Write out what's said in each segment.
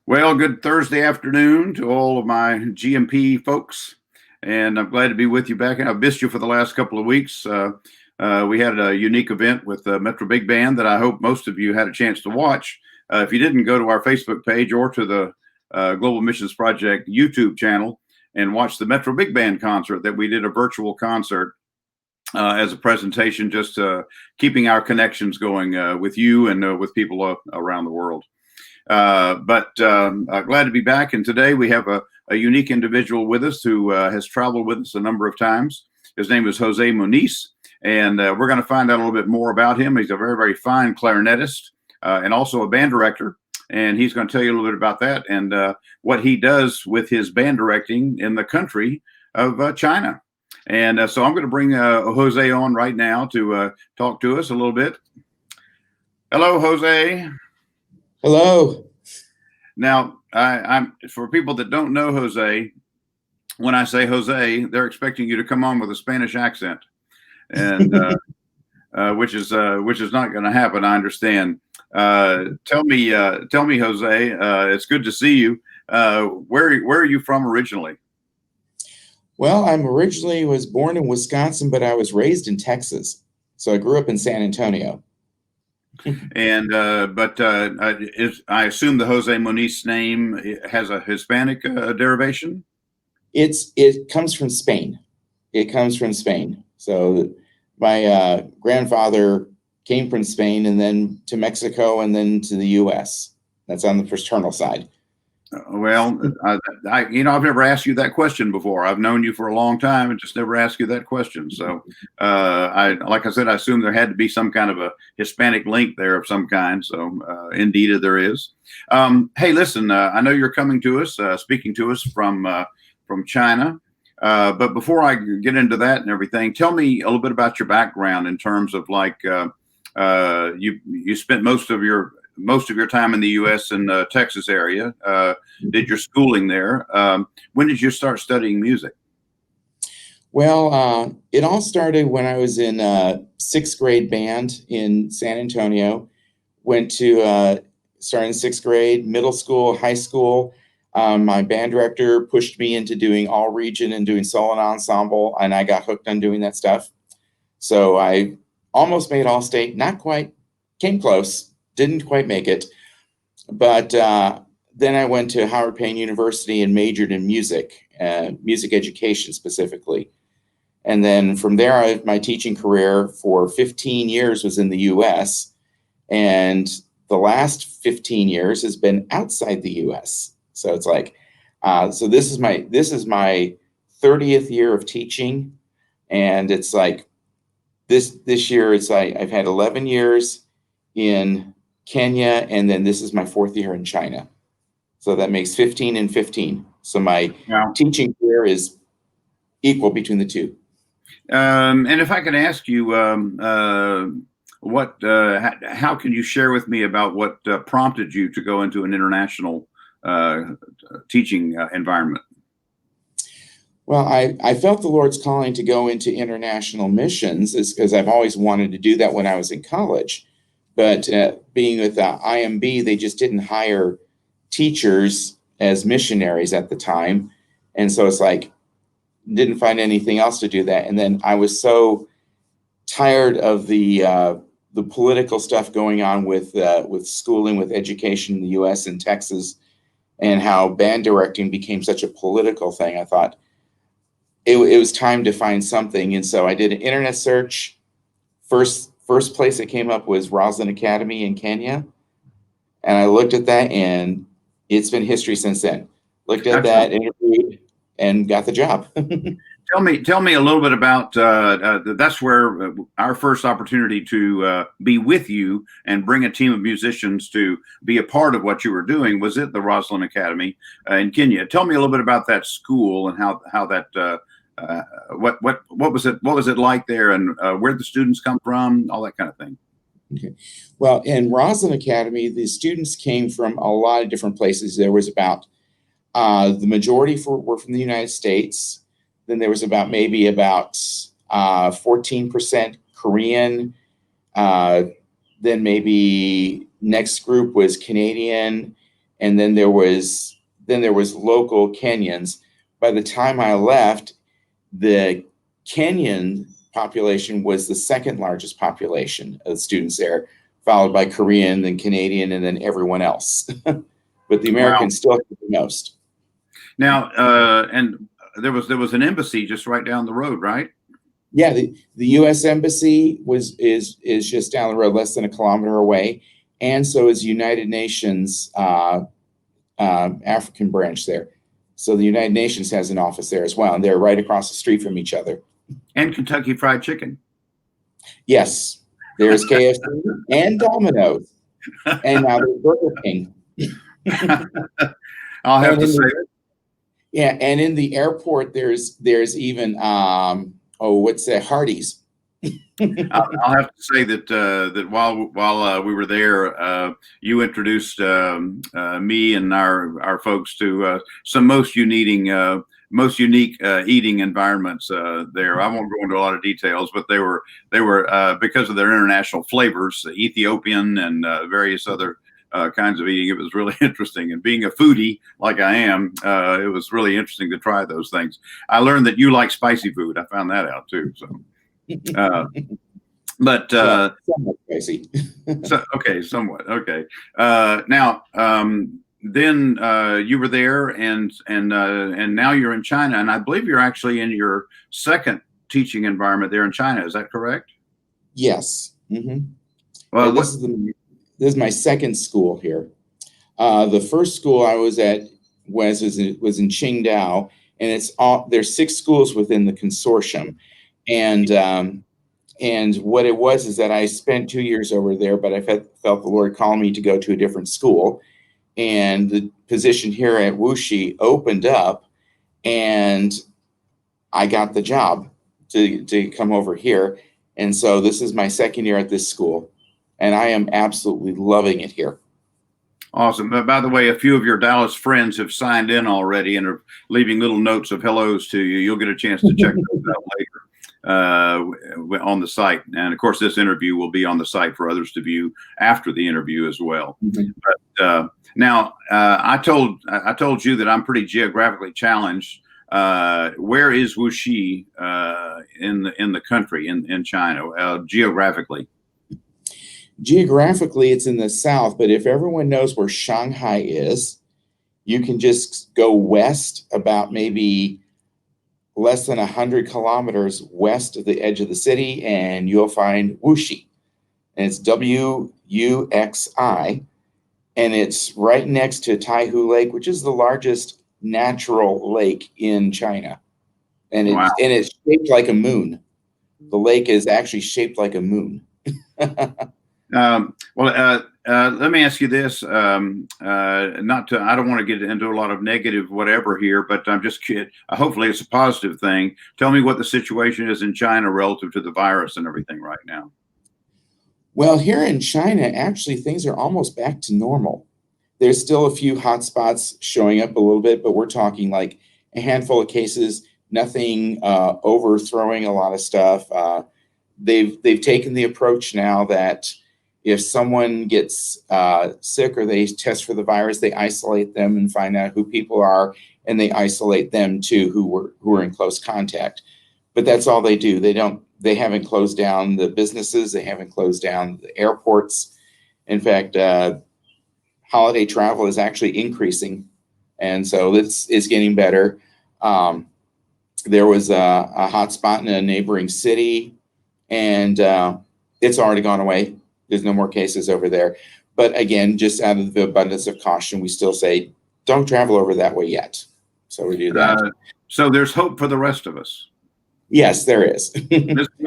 Well, good Thursday afternoon to all of my GMP folks, and I'm glad to be with you back. And I've missed you for the last couple of weeks. We had a unique event with Metro Big Band that I hope most of you had a chance to watch. If you didn't, go to our Facebook page or to the Global Missions Project YouTube channel and watch the Metro Big Band concert that we did, a virtual concert as a presentation, just keeping our connections going with you and with people around the world. But glad to be back. And today we have a unique individual with us who has traveled with us a number of times. His name is Jose Muniz, and we're going to find out a little bit more about him. He's a very, very fine clarinetist and also a band director. And he's going to tell you a little bit about that and what he does with his band directing in the country of China. And so I'm going to bring Jose on right now to talk to us a little bit. Hello, Jose. Hello. Now, I'm for people that don't know Jose, when I say Jose, they're expecting you to come on with a Spanish accent, and which is not going to happen. I understand. Tell me, Jose. It's good to see you. Where are you from originally? Well, I'm originally was born in Wisconsin, but I was raised in Texas. So I grew up in San Antonio. And I assume the Jose Muniz name has a Hispanic derivation. It comes from Spain. It comes from Spain. So my grandfather came from Spain and then to Mexico and then to the U.S. That's on the paternal side. Well, I've never asked you that question before. I've known you for a long time and just never asked you that question. So, like I said, I assume there had to be some kind of a Hispanic link there of some kind. So, indeed, there is. Hey, listen, I know you're coming to us, speaking to us from China. But before I get into that and everything, tell me a little bit about your background in terms of like you spent most of your time in the U.S. and Texas area, did your schooling there. When did you start studying music? Well, it all started when I was in sixth grade band in San Antonio. Went to started in sixth grade, middle school, high school. My band director pushed me into doing all region and doing solo and ensemble, and I got hooked on doing that stuff. So I almost made all state, not quite, came close. Didn't quite make it, but then I went to Howard Payne University and majored in music education specifically. And then from there, my teaching career for 15 years was in the U.S. and the last 15 years has been outside the U.S. So it's like, so this is my 30th year of teaching, and it's like this year it's like I've had 11 years in Kenya, and then this is my fourth year in China. So that makes 15 and 15. So my teaching career is equal between the two. And if I could ask you, how can you share with me about what prompted you to go into an international teaching environment? Well, I felt the Lord's calling to go into international missions because I've always wanted to do that when I was in college. But being with IMB, they just didn't hire teachers as missionaries at the time. And so it's like, didn't find anything else to do that. And then I was so tired of the political stuff going on with schooling, with education in the U.S. and Texas, and how band directing became such a political thing. I thought it was time to find something. And so I did an internet search. First place that came up was Roslyn Academy in Kenya. And I looked at that, and it's been history since then. Looked at that, interviewed, and got the job. Tell me a little bit about that's where our first opportunity to be with you and bring a team of musicians to be a part of what you were doing was at the Roslyn Academy in Kenya. Tell me a little bit about that school and how that what was it like there, and where the students come from, all that kind of thing. Okay. Well, in Roslyn Academy, the students came from a lot of different places. There was about the majority were from the United States. Then there was about 14% Korean. Then maybe next group was Canadian, and then there was local Kenyans. By the time I left, the Kenyan population was the second largest population of students there, followed by Korean, then Canadian, and then everyone else. But the Americans still have the most. Now, and there was an embassy just right down the road, right? Yeah, the U.S. Embassy is just down the road, less than a kilometer away, and so is United Nations African branch there. So the United Nations has an office there as well, and they're right across the street from each other. And Kentucky Fried Chicken. Yes, there's KFC and Domino's, and now there's Burger King. I'll have to say. Yeah, and in the airport, there's even what's that? Hardee's. I'll have to say that while we were there, you introduced me and our folks to some most unique eating environments there. I won't go into a lot of details, but they were because of their international flavors, Ethiopian and various other kinds of eating. It was really interesting, and being a foodie like I am, it was really interesting to try those things. I learned that you like spicy food. I found that out too. So. But somewhat crazy. Somewhat okay. Now, then you were there, and now you're in China, and I believe you're actually in your second teaching environment there in China. Is that correct? Yes. Mm-hmm. Well, this is my second school here. The first school I was at was in Qingdao, and there's 6 schools within the consortium. And what it was is that I spent 2 years over there, but I felt the Lord calling me to go to a different school. And the position here at Wuxi opened up, and I got the job to come over here. And so this is my second year at this school, and I am absolutely loving it here. Awesome. By the way, a few of your Dallas friends have signed in already and are leaving little notes of hellos to you. You'll get a chance to check those out later on the site, and of course this interview will be on the site for others to view after the interview as well. Mm-hmm. But now I told you that I'm pretty geographically challenged. Where is Wuxi in the country in China geographically? Geographically, it's in the south, but if everyone knows where Shanghai is, you can just go west about maybe less than 100 kilometers west of the edge of the city, and you'll find Wuxi. And it's Wuxi, and it's right next to Taihu Lake, which is the largest natural lake in China. And it's shaped like a moon. The lake is actually shaped like a moon. Let me ask you this. I don't want to get into a lot of negative whatever here, but I'm just kidding. Hopefully it's a positive thing. Tell me what the situation is in China relative to the virus and everything right now. Well, here in China, actually, things are almost back to normal. There's still a few hot spots showing up a little bit, but we're talking like a handful of cases, nothing overthrowing a lot of stuff. They've taken the approach now that if someone gets sick or they test for the virus, they isolate them and find out who people are, and they isolate them too who were in close contact. But that's all they do. They haven't closed down the businesses. They haven't closed down the airports. In fact, holiday travel is actually increasing, and so it's getting better. There was a hot spot in a neighboring city, and it's already gone away. There's no more cases over there. But again, just out of the abundance of caution, we still say, don't travel over that way yet. So we do that. So there's hope for the rest of us. Yes, there is. This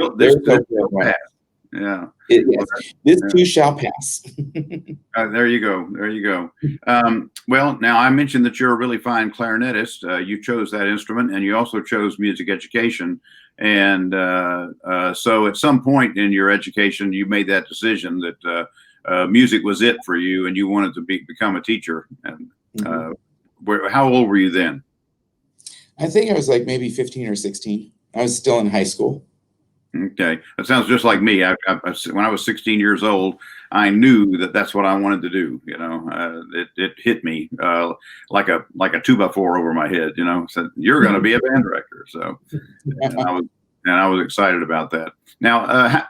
too shall pass. There you go. There you go. Well, now I mentioned that you're a really fine clarinetist. You chose that instrument, and you also chose music education. And so at some point in your education, you made that decision that music was it for you, and you wanted to become a teacher. And how old were you then? I think I was like maybe 15 or 16. I was still in high school. Okay, that sounds just like me. When I was 16 years old, I knew that that's what I wanted to do. It hit me like a 2x4 over my head. Said you're going to be a band director. So, and I was excited about that. Now,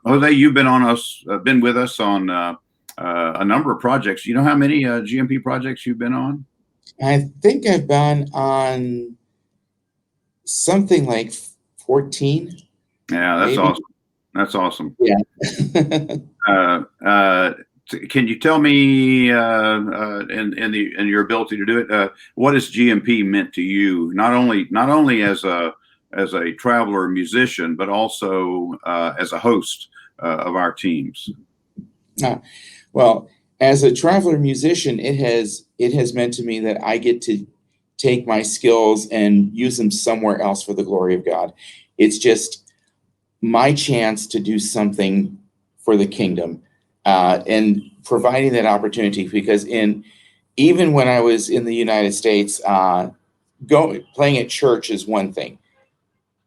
Jose, you've been with us on a number of projects. You know how many GMP projects you've been on? I think I've been on something like 14. Yeah, that's maybe. awesome. That's awesome. Yeah. Can you tell me, in your ability to do it, what has GMP meant to you? Not only as a traveler musician, but also as a host of our teams. Well, as a traveler musician, it has meant to me that I get to take my skills and use them somewhere else for the glory of God. It's just my chance to do something for the kingdom, and providing that opportunity, because even when I was in the United States, playing at church is one thing.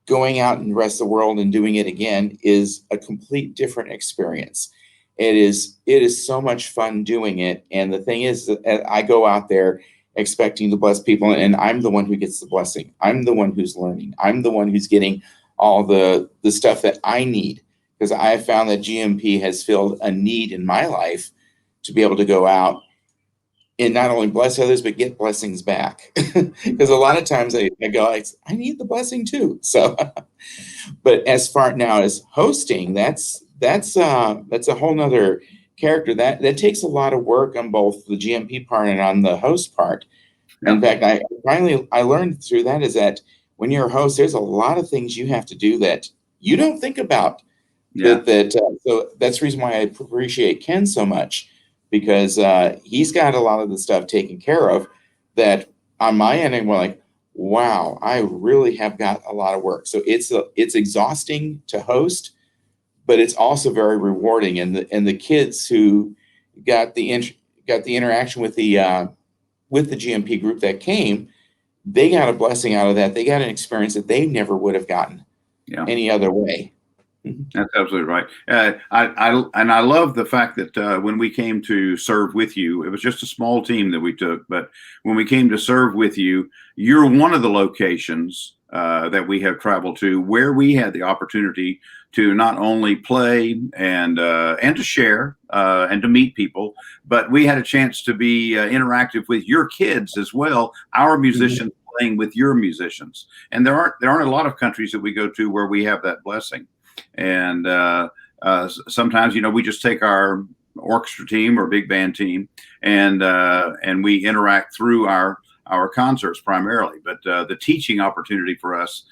Going out in the rest of the world and doing it again is a complete different experience. It is so much fun doing it. And the thing is that I go out there expecting to bless people, and I'm the one who gets the blessing. I'm the one who's learning. I'm the one who's getting all the stuff that I need, because I have found that GMP has filled a need in my life to be able to go out and not only bless others, but get blessings back. Because a lot of times I go, I need the blessing too. So, but as far now as hosting, that's a whole nother character. That takes a lot of work on both the GMP part and on the host part. Yeah. In fact, I learned through that is that when you're a host, there's a lot of things you have to do that you don't think about. Yeah. So that's the reason why I appreciate Ken so much, because he's got a lot of the stuff taken care of that on my end, and we're like, wow, I really have got a lot of work. So it's exhausting to host, but it's also very rewarding. And the kids who got the interaction with the GMP group that came, they got a blessing out of that. They got an experience that they never would have gotten any other way. That's absolutely right. I love the fact that when we came to serve with you, it was just a small team that we took. But when we came to serve with you, you're one of the locations that we have traveled to where we had the opportunity to not only play and to share and to meet people, but we had a chance to be interactive with your kids as well. Our musicians playing with your musicians, and there aren't a lot of countries that we go to where we have that blessing. And sometimes, we just take our orchestra team or big band team and we interact through our concerts primarily. But the teaching opportunity for us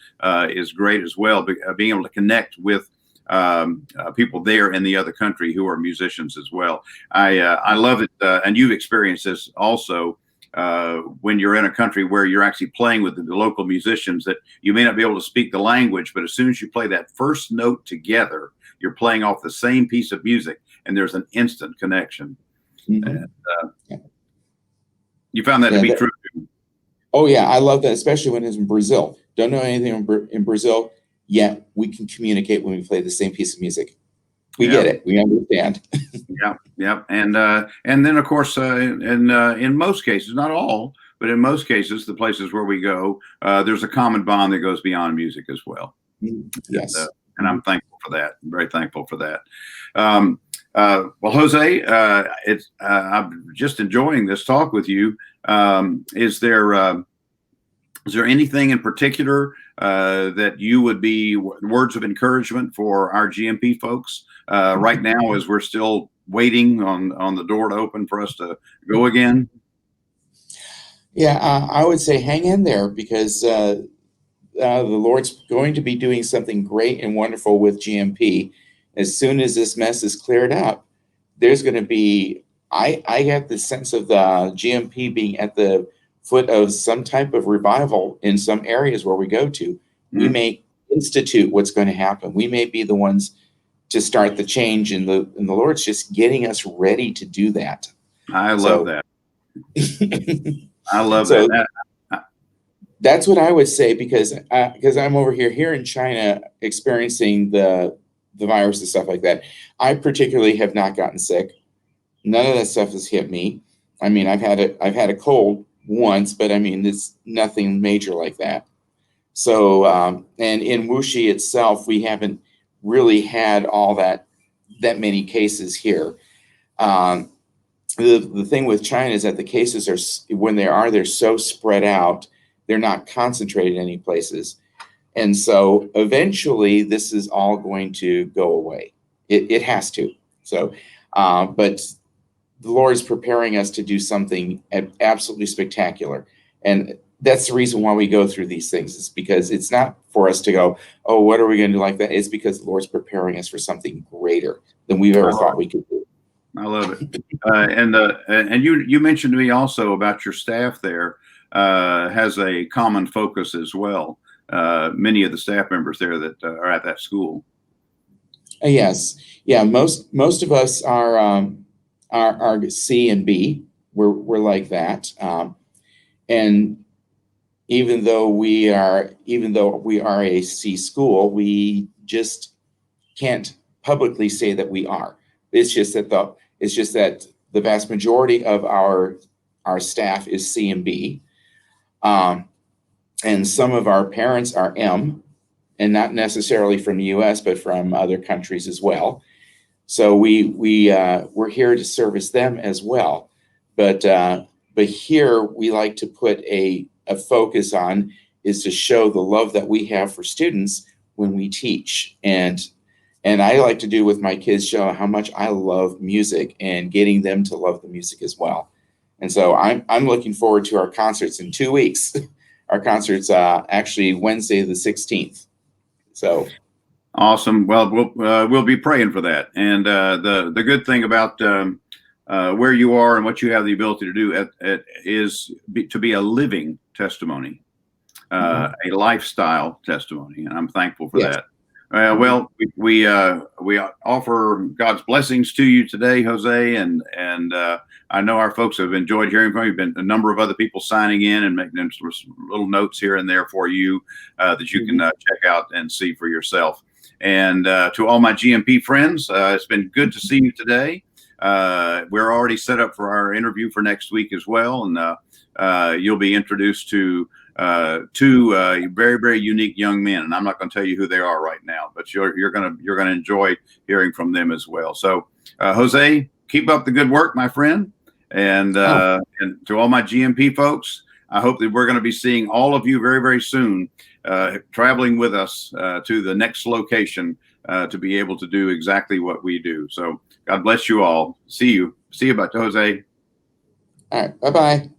is great as well, being able to connect with people there in the other country who are musicians as well. I love it. And you've experienced this also. When you're in a country where you're actually playing with the local musicians, that you may not be able to speak the language, but as soon as you play that first note together, you're playing off the same piece of music, and there's an instant connection. And, you found that to be true. Oh yeah, I love that, especially when it's in Brazil. Don't know anything in Brazil, yet we can communicate when we play the same piece of music. We get it. We understand. Yeah. And then of course, in most cases, not all, but in most cases, the places where we go, there's a common bond that goes beyond music as well. Yes. And I'm thankful for that. I'm very thankful for that. Well, Jose, I'm just enjoying this talk with you. Is there anything in particular that you would be words of encouragement for our GMP folks right now, as we're still waiting on the door to open for us to go again? Yeah, I would say hang in there, because the Lord's going to be doing something great and wonderful with GMP. As soon as this mess is cleared up, there's going to be, I get the sense of the GMP being at the foot of some type of revival in some areas where we go to. We may institute what's going to happen. We may be the ones to start the change, and the Lord's just getting us ready to do that. I love that. I love that. That's what I would say, because I'm over here in China experiencing the virus and stuff like that. I particularly have not gotten sick. None of that stuff has hit me. I mean, I've had a cold once, but I mean, it's nothing major like that. So, and in Wuxi itself, we haven't really had all that many cases here. Um, the thing with China is that the cases are, when they're so spread out, they're not concentrated in any places. And so eventually this is all going to go away. It has to. So, but the Lord is preparing us to do something absolutely spectacular. And that's the reason why we go through these things. It's because it's not for us to go, oh, what are we going to do like that? It's because the Lord's preparing us for something greater than we've ever thought we could do. I love it. And you mentioned to me also about your staff there has a common focus as well. Many of the staff members there that are at that school. Yes, yeah. Most of us are C and B. We're like that, and even though we are a C school, we just can't publicly say that we are. It's just that the vast majority of our staff is C and B, and some of our parents are M, and not necessarily from the U.S. but from other countries as well. So we're here to service them as well. But here we like to put a focus on is to show the love that we have for students when we teach. And I like to do with my kids, show how much I love music and getting them to love the music as well. And so I'm looking forward to our concerts in 2 weeks. Our concert's actually Wednesday the 16th. So awesome. Well, we'll be praying for that. And the good thing about where you are and what you have the ability to do is to be a living testimony, a lifestyle testimony, and I'm thankful for that. Well, we offer God's blessings to you today, Jose, and I know our folks have enjoyed hearing from you. Been a number of other people signing in and making some little notes here and there for you that you can check out and see for yourself. And to all my GMP friends, it's been good to see you today. We're already set up for our interview for next week as well, and you'll be introduced to two very, very unique young men, and I'm not going to tell you who they are right now, but you're gonna enjoy hearing from them as well. So, Jose, keep up the good work, my friend, and to all my GMP folks, I hope that we're going to be seeing all of you very, very soon, traveling with us to the next location to be able to do exactly what we do. So, God bless you all. See you, bye, Jose. All right, bye-bye.